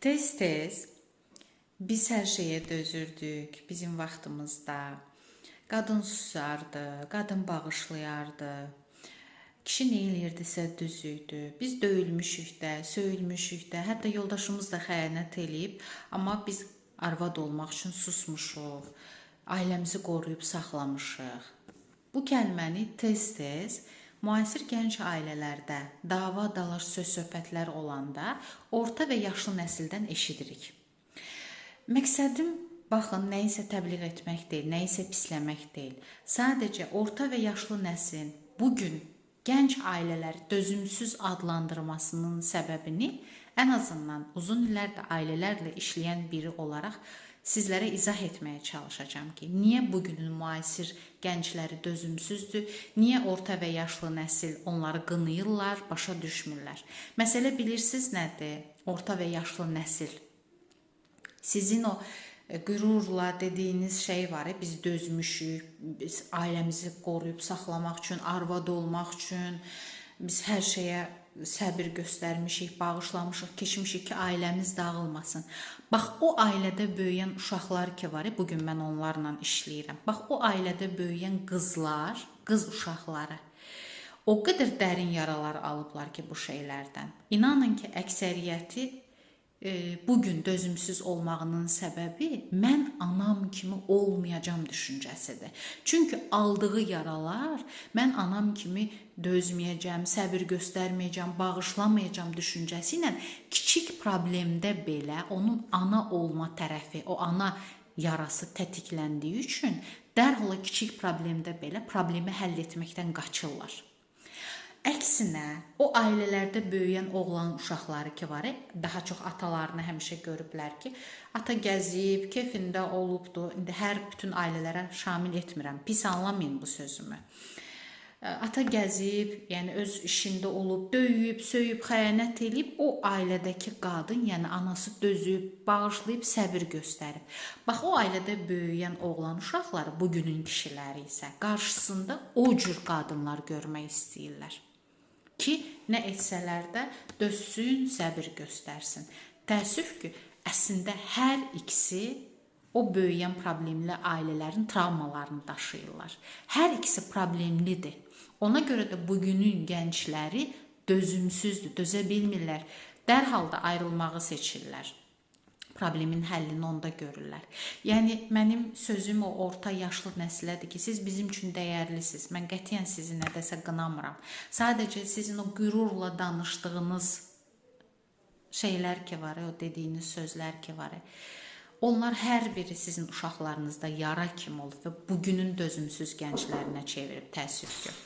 Tez-tez biz hər şeyə dözürdük bizim vaxtımızda. Qadın susardı, qadın bağışlayardı. Kişi nə eləyirdisə düz idi. Biz döyülmüşük də, söyülmüşük də, hətta yoldaşımız da xəyanət eləyib, amma biz arvad olmaq üçün susmuşuq, ailəmizi qoruyub saxlamışıq. Bu kəlməni tez-tez müasir gənc ailələrdə dava, dalaş, söz-söhbətlər olanda orta və yaşlı nəsildən eşidirik. Məqsədim, baxın, nəyisə təbliğ etmək deyil, nəyisə pisləmək deyil. Sadəcə orta və yaşlı nəsil bugün gənc ailələri dözümsüz adlandırmasının səbəbini ən azından uzun illərdir ailələrlə işləyən biri olaraq sizlərə izah etməyə çalışacağam ki, niyə bugünün müasir gəncləri dözümsüzdür, niyə orta və yaşlı nəsil onları qınayırlar, başa düşmürlər. Məsələ bilirsiniz nədir? Orta və yaşlı nəsil. Sizin o qürurla dediyiniz şey var, biz dözmüşük, biz ailəmizi qoruyub saxlamaq üçün, arvad olmaq üçün, biz hər şeyə səbir göstərmişik, bağışlamışıq, keçmişik ki, ailəmiz dağılmasın. Bax, o ailədə böyüyən uşaqlar ki var, bugün mən onlarla işləyirəm. Bax, o ailədə böyüyən qızlar, qız uşaqları o qədər dərin yaralar alıblar ki, bu şeylərdən. İnanın ki, əksəriyyəti bugün dözümsüz olmağının səbəbi mən anam kimi olmayacam düşüncəsidir. Çünki aldığı yaralar mən anam kimi dözməyəcəm, səbir göstərməyəcəm, bağışlamayacam düşüncəsi ilə kiçik problemdə belə onun ana olma tərəfi, o ana yarası tətikləndiyi üçün dərhal kiçik problemdə belə problemi həll etməkdən qaçırlar. Əksinə, o ailələrdə böyüyən oğlan uşaqları ki var, daha çox atalarını həmişə görüblər ki, ata gəzib, kefində olubdur. İndi bütün ailələrə şamil etmirəm, pis anlamayın bu sözümü. Ata gəzib, yəni öz işində olub, döyüb, söyüb, xəyanət eləyib, o ailədəki qadın, yəni anası dözüb, bağışlayıb, səbir göstərib. Bax, o ailədə böyüyən oğlan uşaqları, bugünün kişiləri isə qarşısında o cür qadınlar görmək istəyirlər. Ki, nə etsələr də dözsün, səbir göstərsin. Təəssüf ki, əslində hər ikisi o böyüyən problemli ailələrin travmalarını daşıyırlar. Hər ikisi problemlidir. Ona görə də bugünün gəncləri dözümsüzdür, dözə bilmirlər. Dərhal da ayrılmağı seçirlər. Problemin həllini onda görürlər. Yəni, mənim sözüm o orta yaşlı nəsilədir ki, siz bizim üçün dəyərlisiniz. Mən qətiyyən sizi nədəsə qınamıram. Sadəcə sizin o qürurla danışdığınız şeylər ki var, o dediyiniz sözlər ki var, onlar hər biri sizin uşaqlarınızda yara kimi olub və bugünün dözümsüz gənclərinə çevirib, təəssüf ki.